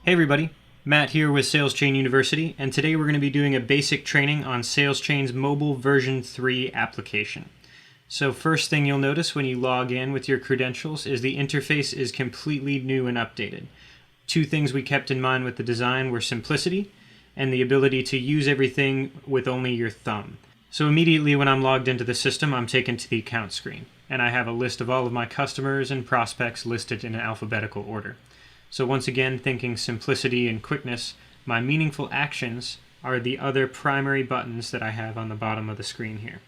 Hey everybody, Matt here with SalesChain University, and today we're going to be doing a basic training on SalesChain's mobile version 3 application. So first thing you'll notice when you log in with your credentials is the interface is completely new and updated. Two things we kept in mind with the design were simplicity and the ability to use everything with only your thumb. So immediately when I'm logged into the system, I'm taken to the account screen, and I have a list of all of my customers and prospects listed in alphabetical order. So once again, thinking simplicity and quickness, my meaningful actions are the other primary buttons that I have on the bottom of the screen here.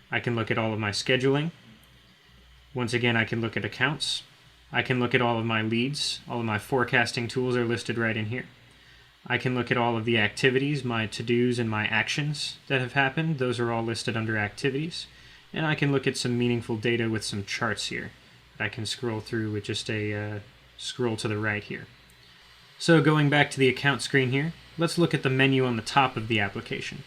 I can look at all of my scheduling. Once again, I can look at accounts. I can look at all of my leads. All of my forecasting tools are listed right in here. I can look at all of the activities, my to-dos and my actions that have happened. Those are all listed under activities. And I can look at some meaningful data with some charts here that I can scroll through with just a scroll to the right here. So going back to the account screen here, let's look at the menu on the top of the application.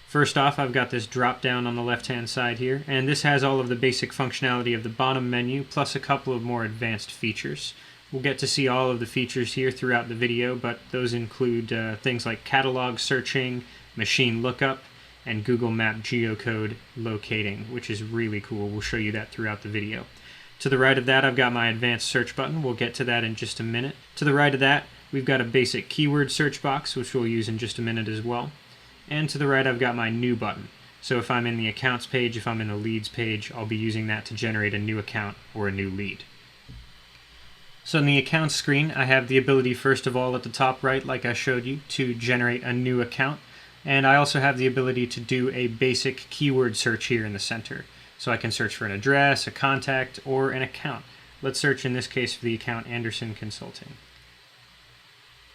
First off, I've got this drop down on the left hand side here, and this has all of the basic functionality of the bottom menu plus a couple of more advanced features. We'll get to see all of the features here throughout the video, but those include things like catalog searching, machine lookup, and Google Map geocode locating, which is really cool. We'll show you that throughout the video. To the right of that, I've got my advanced search button. We'll get to that in just a minute. To the right of that, we've got a basic keyword search box, which we'll use in just a minute as well. And to the right, I've got my new button. So if I'm in the accounts page, if I'm in the leads page, I'll be using that to generate a new account or a new lead. So in the accounts screen, I have the ability, first of all, at the top right, like I showed you, to generate a new account. And I also have the ability to do a basic keyword search here in the center. So I can search for an address, a contact, or an account. Let's search in this case for the account Anderson Consulting.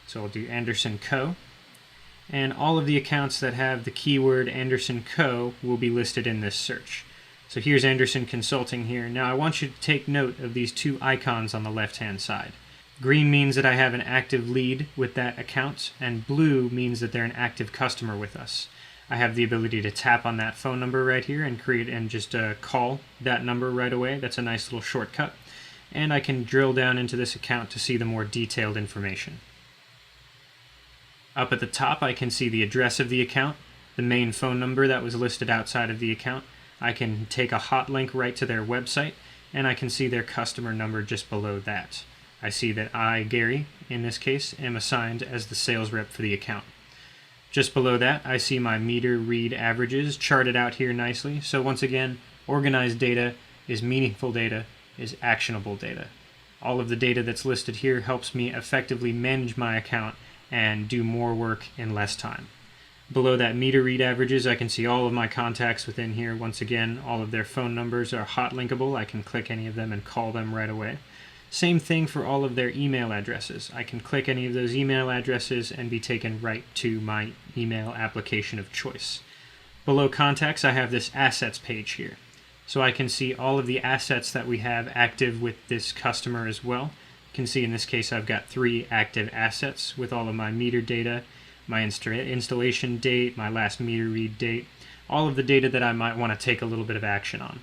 So I'll do Anderson Co. And all of the accounts that have the keyword Anderson Co. will be listed in this search. So here's Anderson Consulting here. Now I want you to take note of these two icons on the left-hand side. Green means that I have an active lead with that account, and blue means that they're an active customer with us. I have the ability to tap on that phone number right here and just call that number right away. That's a nice little shortcut. And I can drill down into this account to see the more detailed information. Up at the top, I can see the address of the account, the main phone number that was listed outside of the account. I can take a hot link right to their website, and I can see their customer number just below that. I see that I, Gary, in this case, am assigned as the sales rep for the account. Just below that, I see my meter read averages charted out here nicely. So once again, organized data is meaningful data, is actionable data. All of the data that's listed here helps me effectively manage my account and do more work in less time. Below that meter read averages, I can see all of my contacts within here. Once again, all of their phone numbers are hot linkable. I can click any of them and call them right away. Same thing for all of their email addresses. I can click any of those email addresses and be taken right to my email application of choice. Below contacts, I have this assets page here. So I can see all of the assets that we have active with this customer as well. You can see in this case I've got 3 active assets with all of my meter data, my installation date, my last meter read date, all of the data that I might want to take a little bit of action on.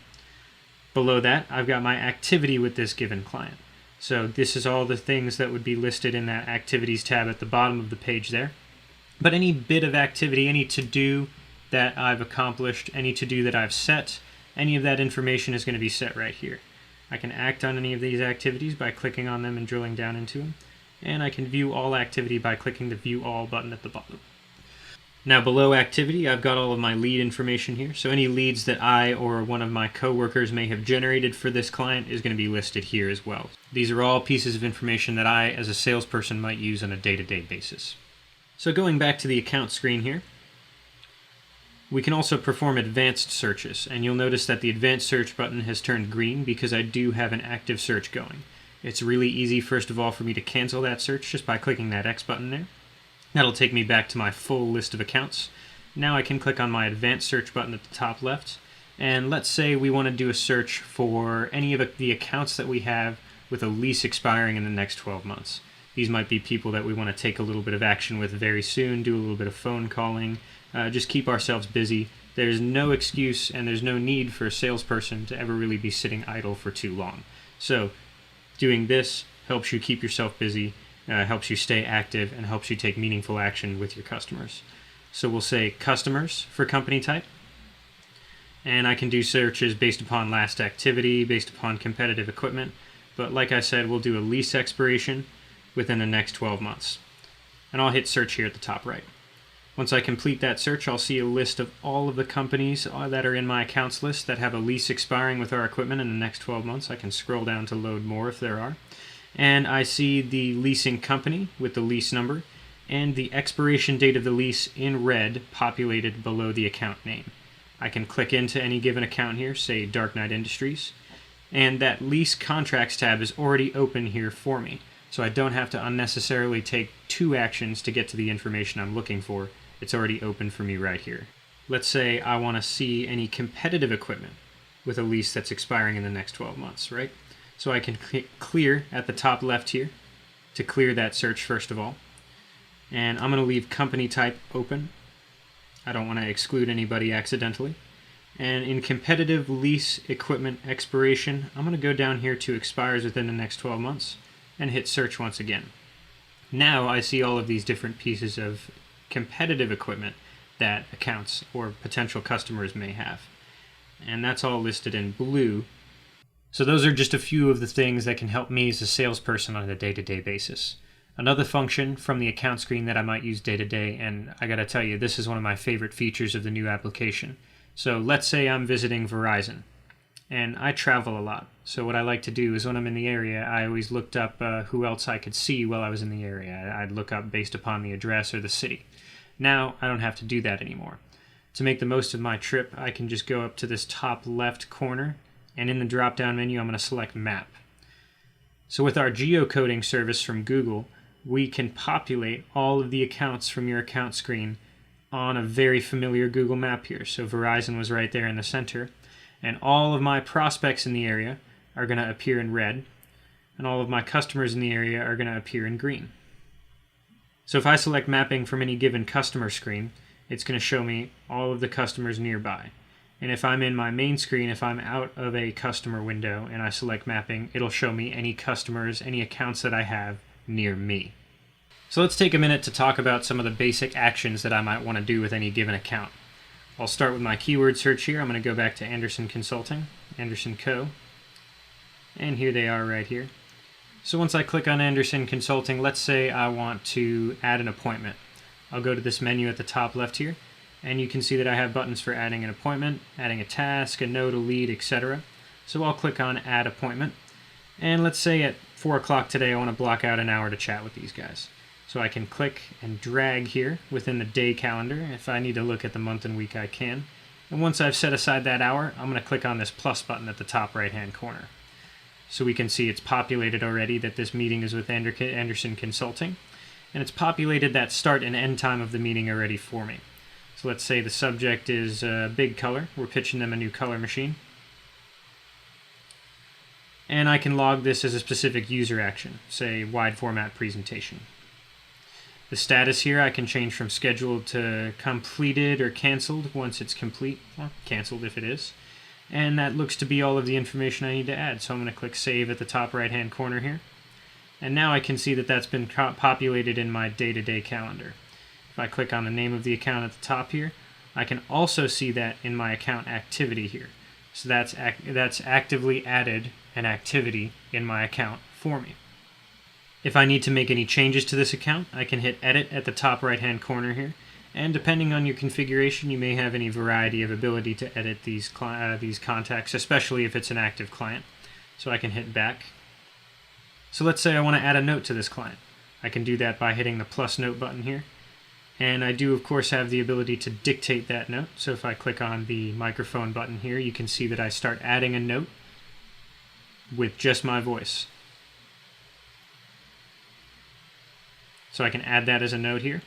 Below that, I've got my activity with this given client. So this is all the things that would be listed in that activities tab at the bottom of the page there. But any bit of activity, any to-do that I've accomplished, any to-do that I've set, any of that information is going to be set right here. I can act on any of these activities by clicking on them and drilling down into them. And I can view all activity by clicking the View All button at the bottom. Now below activity, I've got all of my lead information here. So any leads that I or one of my coworkers may have generated for this client is going to be listed here as well. These are all pieces of information that I, as a salesperson, might use on a day-to-day basis. So going back to the account screen here, we can also perform advanced searches, and you'll notice that the advanced search button has turned green because I do have an active search going. It's really easy, first of all, for me to cancel that search just by clicking that X button there. That'll take me back to my full list of accounts. Now I can click on my advanced search button at the top left, and let's say we want to do a search for any of the accounts that we have with a lease expiring in the next 12 months. These might be people that we want to take a little bit of action with very soon, do a little bit of phone calling, just keep ourselves busy. There's no excuse and there's no need for a salesperson to ever really be sitting idle for too long. So doing this helps you keep yourself busy helps you stay active, and helps you take meaningful action with your customers. So we'll say customers for company type. And I can do searches based upon last activity, based upon competitive equipment. But like I said, we'll do a lease expiration within the next 12 months. And I'll hit search here at the top right. Once I complete that search, I'll see a list of all of the companies that are in my accounts list that have a lease expiring with our equipment in the next 12 months. I can scroll down to load more if there are. And I see the leasing company with the lease number and the expiration date of the lease in red populated below the account name. I can click into any given account here, say Dark Knight Industries, and that lease contracts tab is already open here for me. So I don't have to unnecessarily take 2 actions to get to the information I'm looking for. It's already open for me right here. Let's say I want to see any competitive equipment with a lease that's expiring in the next 12 months, right? So I can click clear at the top left here to clear that search first of all. And I'm going to leave company type open. I don't want to exclude anybody accidentally. And in competitive lease equipment expiration, I'm going to go down here to expires within the next 12 months and hit search once again. Now I see all of these different pieces of competitive equipment that accounts or potential customers may have. And that's all listed in blue. So those are just a few of the things that can help me as a salesperson on a day-to-day basis. Another function from the account screen that I might use day-to-day, and I gotta tell you, this is one of my favorite features of the new application. So let's say I'm visiting Verizon, and I travel a lot. So what I like to do is when I'm in the area, I always looked up who else I could see while I was in the area. I'd look up based upon the address or the city. Now I don't have to do that anymore. To make the most of my trip, I can just go up to this top left corner, and in the drop-down menu, I'm going to select Map. So with our geocoding service from Google, we can populate all of the accounts from your account screen on a very familiar Google map here. So Verizon was right there in the center, and all of my prospects in the area are going to appear in red, and all of my customers in the area are going to appear in green. So if I select mapping from any given customer screen, it's going to show me all of the customers nearby. And if I'm in my main screen, if I'm out of a customer window and I select mapping, it'll show me any customers, any accounts that I have near me. So let's take a minute to talk about some of the basic actions that I might want to do with any given account. I'll start with my keyword search here. I'm going to go back to Anderson Consulting, Anderson Co. And here they are right here. So once I click on Anderson Consulting, let's say I want to add an appointment. I'll go to this menu at the top left here, and you can see that I have buttons for adding an appointment, adding a task, a note, a lead, etc. So I'll click on Add Appointment. And let's say at 4 o'clock today I want to block out an hour to chat with these guys. So I can click and drag here within the day calendar. If I need to look at the month and week, I can. And once I've set aside that hour, I'm going to click on this plus button at the top right-hand corner. So we can see it's populated already that this meeting is with Anderson Consulting. And it's populated that start and end time of the meeting already for me. So let's say the subject is big color. We're pitching them a new color machine. And I can log this as a specific user action, say wide format presentation. The status here I can change from scheduled to completed or canceled once it's complete, or canceled if it is. And that looks to be all of the information I need to add. So I'm going to click Save at the top right-hand corner here. And now I can see that that's been populated in my day-to-day calendar. If I click on the name of the account at the top here, I can also see that in my account activity here. So that's actively added an activity in my account for me. If I need to make any changes to this account, I can hit Edit at the top right-hand corner here. And depending on your configuration, you may have any variety of ability to edit these contacts, especially if it's an active client. So I can hit Back. So let's say I want to add a note to this client. I can do that by hitting the plus note button here. And I do, of course, have the ability to dictate that note. So if I click on the microphone button here, you can see that I start adding a note with just my voice. So I can add that as a note here.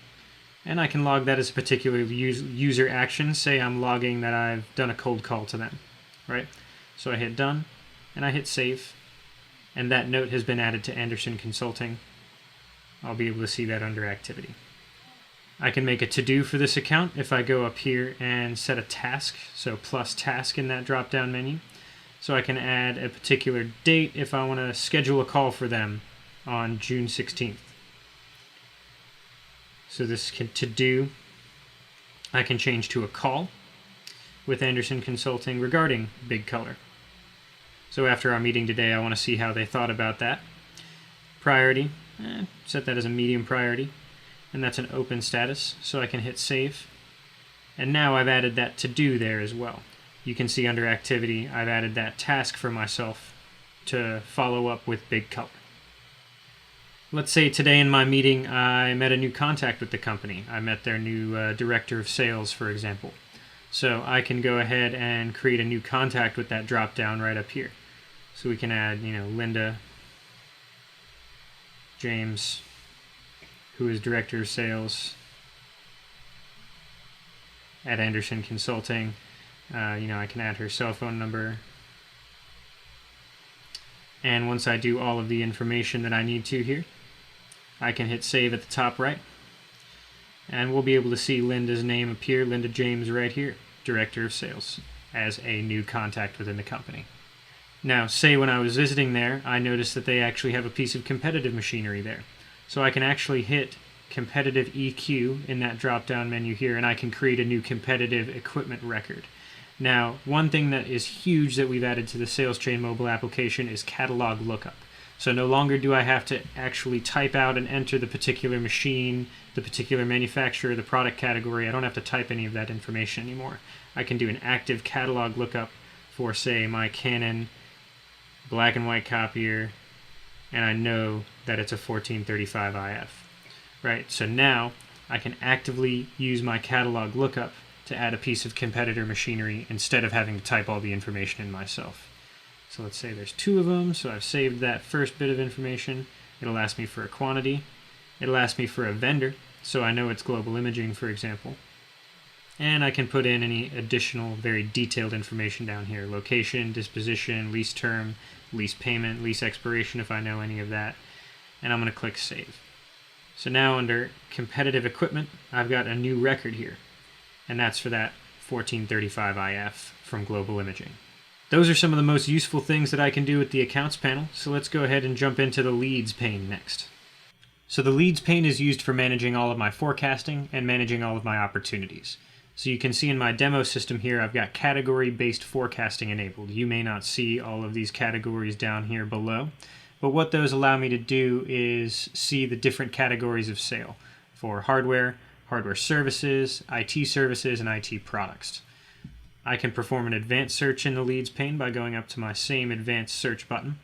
And I can log that as a particular user action. Say I'm logging that I've done a cold call to them, right? So I hit Done, and I hit Save. And that note has been added to Anderson Consulting. I'll be able to see that under Activity. I can make a to-do for this account if I go up here and set a task, so plus task in that drop-down menu. So I can add a particular date if I want to schedule a call for them on June 16th. So this to do, I can change to a call with Anderson Consulting regarding big color. So after our meeting today, I want to see how they thought about that. Priority, set that as a medium priority, and that's an open status, so I can hit save. And now I've added that to do there as well. You can see under activity, I've added that task for myself to follow up with big color. Let's say today in my meeting, I met a new contact with the company. I met their new director of sales, for example. So I can go ahead and create a new contact with that drop down right up here. So we can add, Linda James, who is director of sales at Anderson Consulting. I can add her cell phone number. And once I do all of the information that I need to here, I can hit save at the top right. And we'll be able to see Linda's name appear, Linda James right here, director of sales, as a new contact within the company. Now, say when I was visiting there, I noticed that they actually have a piece of competitive machinery there. So I can actually hit competitive EQ in that drop-down menu here, and I can create a new competitive equipment record. Now, one thing that is huge that we've added to the SalesChain mobile application is catalog lookup. So no longer do I have to actually type out and enter the particular machine, the particular manufacturer, the product category. I don't have to type any of that information anymore. I can do an active catalog lookup for, say, my Canon black and white copier, and I know that it's a 1435 IF. Right, so now I can actively use my catalog lookup to add a piece of competitor machinery instead of having to type all the information in myself. So let's say there's 2 of them, so I've saved that first bit of information. It'll ask me for a quantity. It'll ask me for a vendor, so I know it's Global Imaging, for example. And I can put in any additional very detailed information down here. Location, disposition, lease term, lease payment, lease expiration if I know any of that. And I'm going to click Save. So now under Competitive Equipment, I've got a new record here. And that's for that 1435 IF from Global Imaging. Those are some of the most useful things that I can do with the Accounts panel. So let's go ahead and jump into the Leads pane next. So the Leads pane is used for managing all of my forecasting and managing all of my opportunities. So you can see in my demo system here, I've got category-based forecasting enabled. You may not see all of these categories down here below, but what those allow me to do is see the different categories of sale for hardware, hardware services, IT services, and IT products. I can perform an advanced search in the Leads pane by going up to my same advanced search button.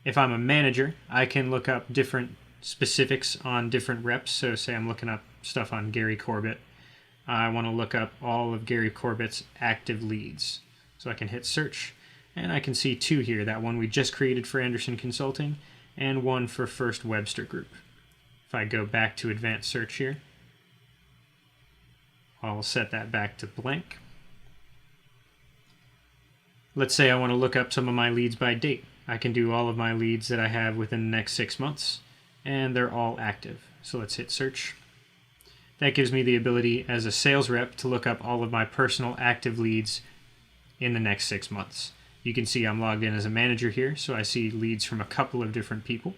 If I'm a manager, I can look up different specifics on different reps. So say I'm looking up stuff on Gary Corbett. I want to look up all of Gary Corbett's active leads. So I can hit search, and I can see 2 here, that one we just created for Anderson Consulting, and one for First Webster Group. If I go back to advanced search here, I'll set that back to blank. Let's say I want to look up some of my leads by date. I can do all of my leads that I have within the next 6 months, and they're all active. So let's hit search. That gives me the ability as a sales rep to look up all of my personal active leads in the next 6 months. You can see I'm logged in as a manager here, so I see leads from a couple of different people.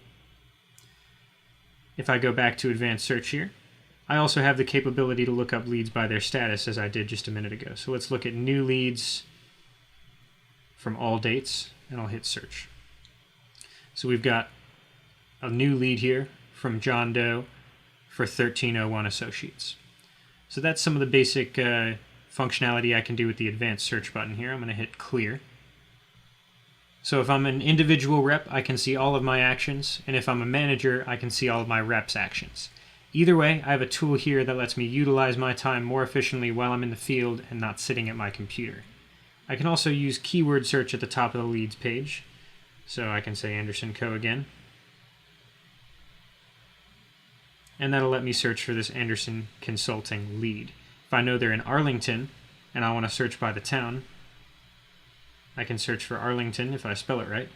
If I go back to advanced search here, I also have the capability to look up leads by their status as I did just a minute ago. So let's look at new leads from all dates, and I'll hit search. So we've got a new lead here from John Doe for 1301 Associates. So that's some of the basic functionality I can do with the advanced search button here. I'm going to hit clear. So if I'm an individual rep, I can see all of my actions, and if I'm a manager, I can see all of my reps' actions. Either way, I have a tool here that lets me utilize my time more efficiently while I'm in the field and not sitting at my computer. I can also use keyword search at the top of the leads page. So I can say Anderson Co. again. And that'll let me search for this Anderson Consulting lead. If I know they're in Arlington and I want to search by the town, I can search for Arlington if I spell it right.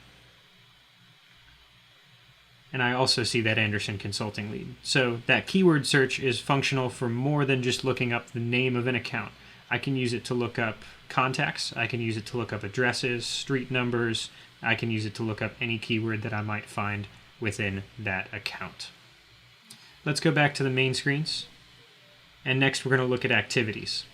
And I also see that Anderson Consulting lead. So that keyword search is functional for more than just looking up the name of an account. I can use it to look up contacts. I can use it to look up addresses, street numbers. I can use it to look up any keyword that I might find within that account. let's go back to the main screens. And next we're going to look at activities.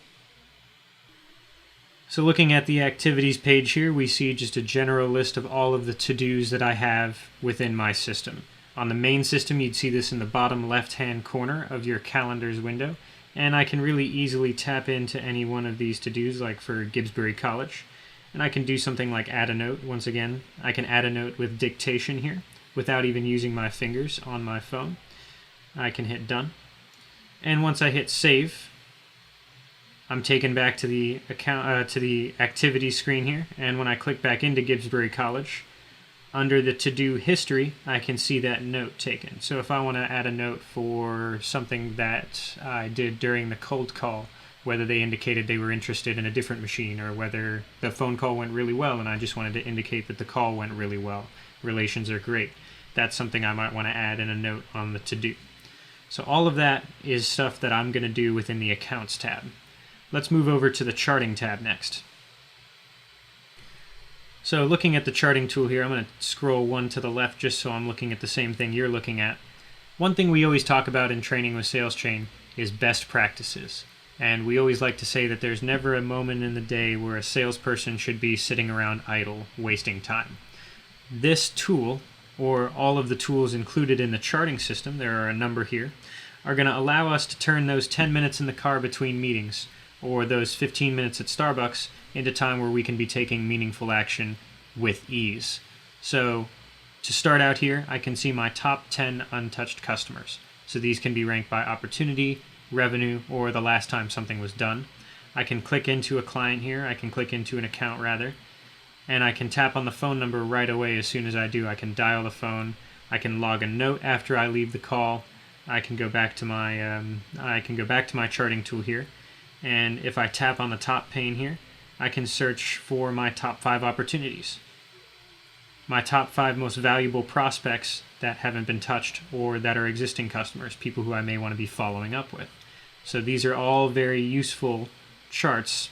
So looking at the activities page here, we see just a general list of all of the to-dos that I have within my system. On the main system, you'd see this in the bottom left-hand corner of your calendars window, and I can really easily tap into any one of these to-dos, like for Gibbsbury College. And I can do something like add a note. Once again, I can add a note with dictation here without even using my fingers on my phone. I can hit done. And once I hit save, I'm taken back to the activity screen here, and when I click back into Gibbsbury College, under the to-do history, I can see that note taken. So if I want to add a note for something that I did during the cold call, whether they indicated they were interested in a different machine, or whether the phone call went really well and I just wanted to indicate that the call went really well, relations are great, that's something I might want to add in a note on the to-do. So all of that is stuff that I'm going to do within the Accounts tab. Let's move over to the Charting tab next. So looking at the charting tool here, I'm going to scroll one to the left just so I'm looking at the same thing you're looking at. One thing we always talk about in training with SalesChain is best practices. And we always like to say that there's never a moment in the day where a salesperson should be sitting around idle, wasting time. This tool, or all of the tools included in the charting system, there are a number here, are going to allow us to turn those 10 minutes in the car between meetings, or those 15 minutes at Starbucks, into time where we can be taking meaningful action with ease. So to start out here, I can see my top 10 untouched customers. So these can be ranked by opportunity, revenue, or the last time something was done. I can click into a client here, I can click into an account rather, and I can tap on the phone number right away as soon as I do. I can dial the phone, I can log a note after I leave the call, I can go back to my charting tool here, and if I tap on the top pane here, I can search for my top 5 opportunities. My top 5 most valuable prospects that haven't been touched or that are existing customers, people who I may want to be following up with. So these are all very useful charts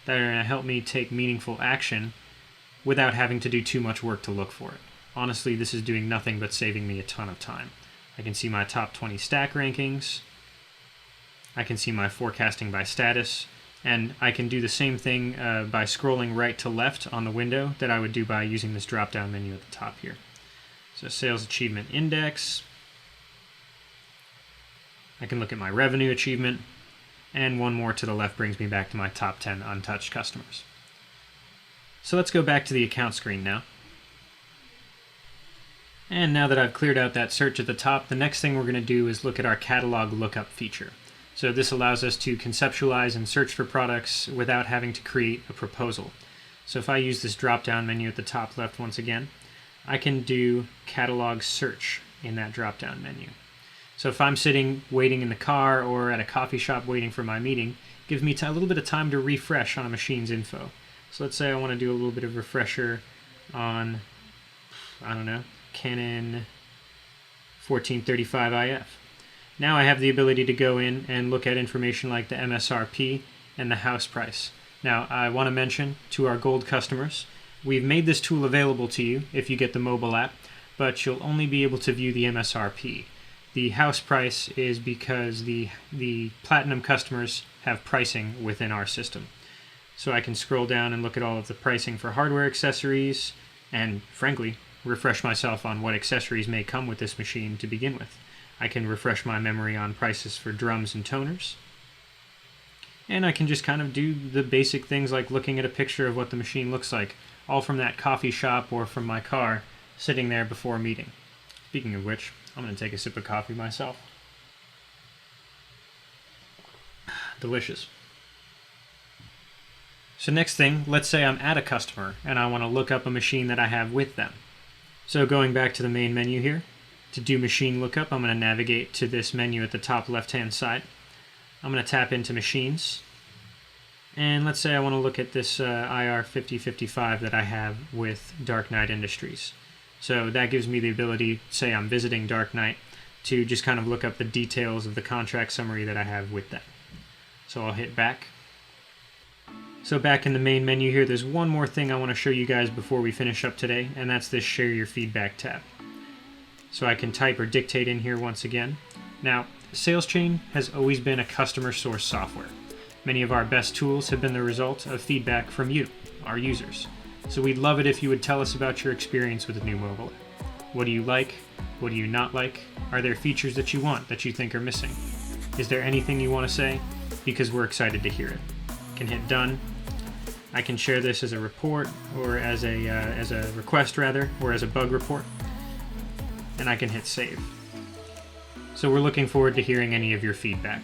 that are going to help me take meaningful action without having to do too much work to look for it. Honestly, this is doing nothing but saving me a ton of time. I can see my top 20 stack rankings. I can see my forecasting by status. And I can do the same thing by scrolling right to left on the window that I would do by using this drop-down menu at the top here. So Sales Achievement Index. I can look at my revenue achievement. And one more to the left brings me back to my top 10 untouched customers. So let's go back to the account screen now. And now that I've cleared out that search at the top, the next thing we're going to do is look at our catalog lookup feature. So this allows us to conceptualize and search for products without having to create a proposal. So if I use this drop-down menu at the top left once again, I can do catalog search in that drop-down menu. So if I'm sitting waiting in the car or at a coffee shop waiting for my meeting, it gives me a little bit of time to refresh on a machine's info. So let's say I want to do a little bit of refresher on, I don't know, Canon 1435 IF. Now I have the ability to go in and look at information like the MSRP and the house price. Now I want to mention to our gold customers, we've made this tool available to you if you get the mobile app, but you'll only be able to view the MSRP. The house price is because the platinum customers have pricing within our system. So I can scroll down and look at all of the pricing for hardware accessories and, frankly, refresh myself on what accessories may come with this machine to begin with. I can refresh my memory on prices for drums and toners. And I can just kind of do the basic things like looking at a picture of what the machine looks like, all from that coffee shop or from my car, sitting there before a meeting. Speaking of which, I'm going to take a sip of coffee myself. Delicious. So next thing, let's say I'm at a customer and I want to look up a machine that I have with them. So going back to the main menu here, to do machine lookup, I'm going to navigate to this menu at the top left-hand side. I'm going to tap into machines. And let's say I want to look at this IR 5055 that I have with Dark Knight Industries. So that gives me the ability, say I'm visiting Dark Knight, to just kind of look up the details of the contract summary that I have with them. So I'll hit back. So back in the main menu here, there's one more thing I want to show you guys before we finish up today, and that's this Share Your Feedback tab. So I can type or dictate in here once again. Now, SalesChain has always been a customer source software. Many of our best tools have been the result of feedback from you, our users. So we'd love it if you would tell us about your experience with the new mobile app. What do you like? What do you not like? Are there features that you want that you think are missing? Is there anything you want to say? Because we're excited to hear it. You can hit done. I can share this as a report, or as a request rather, or as a bug report. And I can hit save. So we're looking forward to hearing any of your feedback.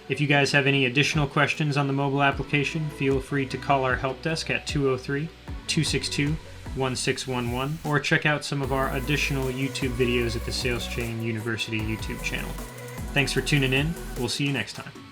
If you guys have any additional questions on the mobile application, feel free to call our help desk at 203-262-1611, or check out some of our additional YouTube videos at the SalesChain University YouTube channel. Thanks for tuning in. We'll see you next time.